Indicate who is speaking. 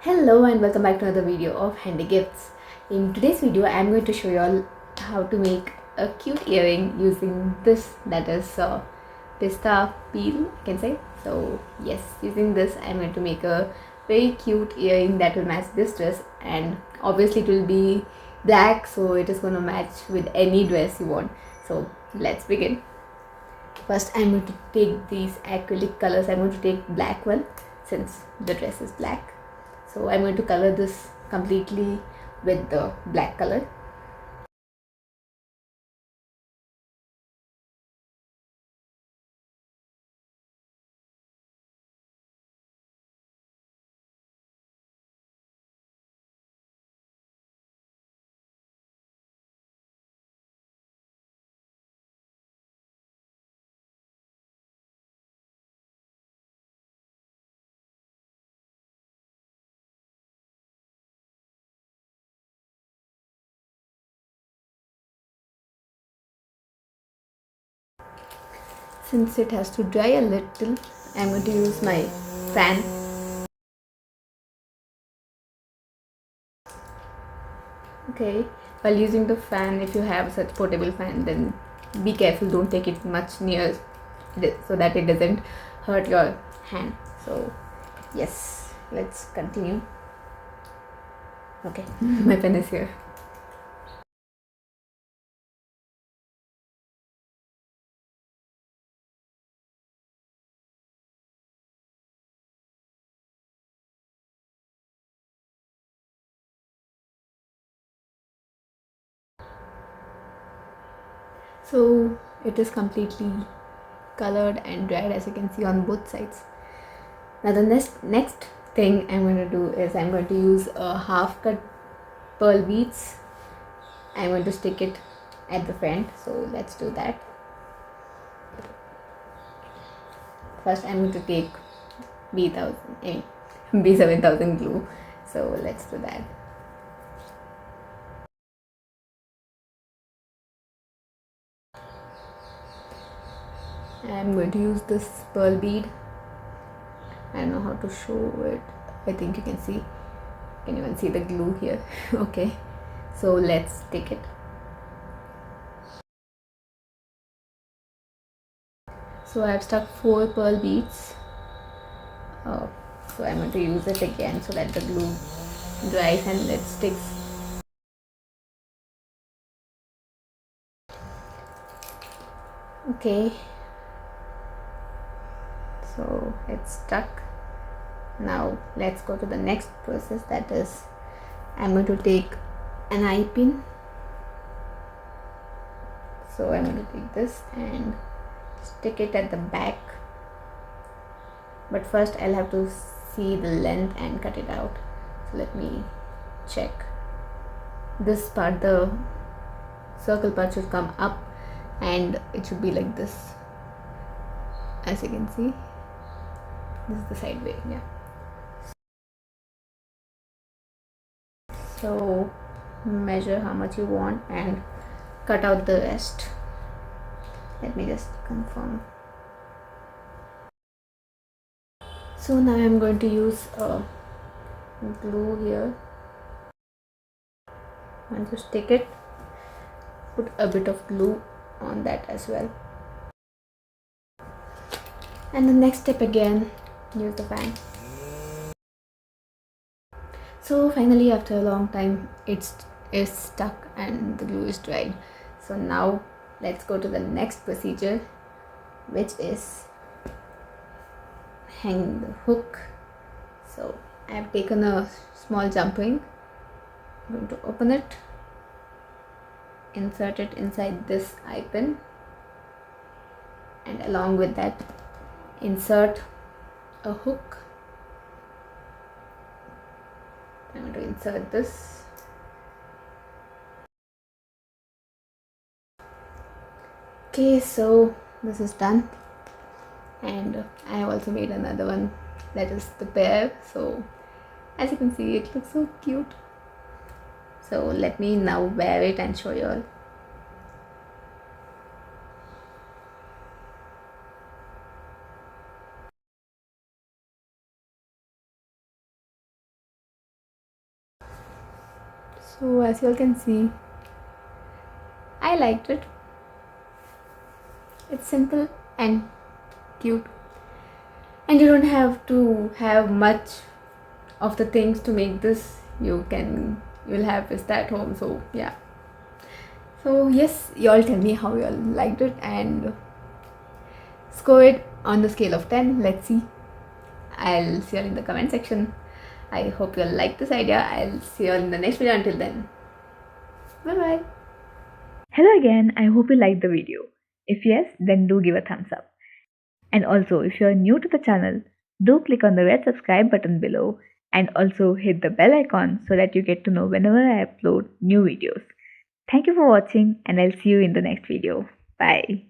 Speaker 1: Hello and welcome back to another video of Handy Gifts. In today's video, I am going to show you all how to make a cute earring using this, that is pista peel, I can say. So yes, using this I am going to make a very cute earring that will match this dress, and obviously it will be black, so it is going to match with any dress you want. So let's begin. First I'm going to take these acrylic colors. I'm going to take black one since the dress is black. So I'm going to color this completely with the black color. Since it has to dry a little, I'm going to use my fan. Okay, while using the fan, if you have such portable fan, then be careful, don't take it much near so that it doesn't hurt your hand. So yes, let's continue. Okay, my pen is here. So it is completely colored and dried, as you can see on both sides. Now the next thing I'm going to do is I'm going to use a half cut pearl beads. I'm going to stick it at the front, so let's do that. First I'm going to take B7000 glue, so let's do that. I'm going to use this pearl bead. I don't know how to show it. I think you can see. You can even see the glue here. Okay, so let's stick it. So I have stuck 4 pearl beads. So I'm going to use it again so that the glue dries and it sticks. Okay, so it's stuck. Now let's go to the next process, that is I'm going to take an eye pin. So I'm going to take this and stick it at the back, but first I'll have to see the length and cut it out. So let me check. This part, the circle part, should come up and it should be like this. As you can see, this is the side way. Yeah, so measure how much you want and cut out the rest. Let me just confirm. So now I'm going to use glue here. Once you stick it, put a bit of glue on that as well. And the next step again, use the fan. So finally, after a long time, it is stuck and the glue is dried. So now let's go to the next procedure, which is hang the hook. So I have taken a small jump ring. I'm going to open it, insert it inside this eye pin, and along with that insert a hook. I'm going to insert this. Okay, so this is done, and I have also made another one, that is the pair. So as you can see, it looks so cute. So let me now wear it and show you all. So as you all can see, I liked it. It's simple and cute, and you don't have to have much of the things to make this. You'll have Pista at home. So yeah. So yes, y'all tell me how y'all liked it and score it on the scale of 10. Let's see. I'll see you all in the comment section. I hope you'll like this idea. I'll see you all in the next video. Until then, bye bye.
Speaker 2: Hello again, I hope you liked the video. If yes, then do give a thumbs up. And also, if you are new to the channel, do click on the red subscribe button below and also hit the bell icon so that you get to know whenever I upload new videos. Thank you for watching and I'll see you in the next video. Bye.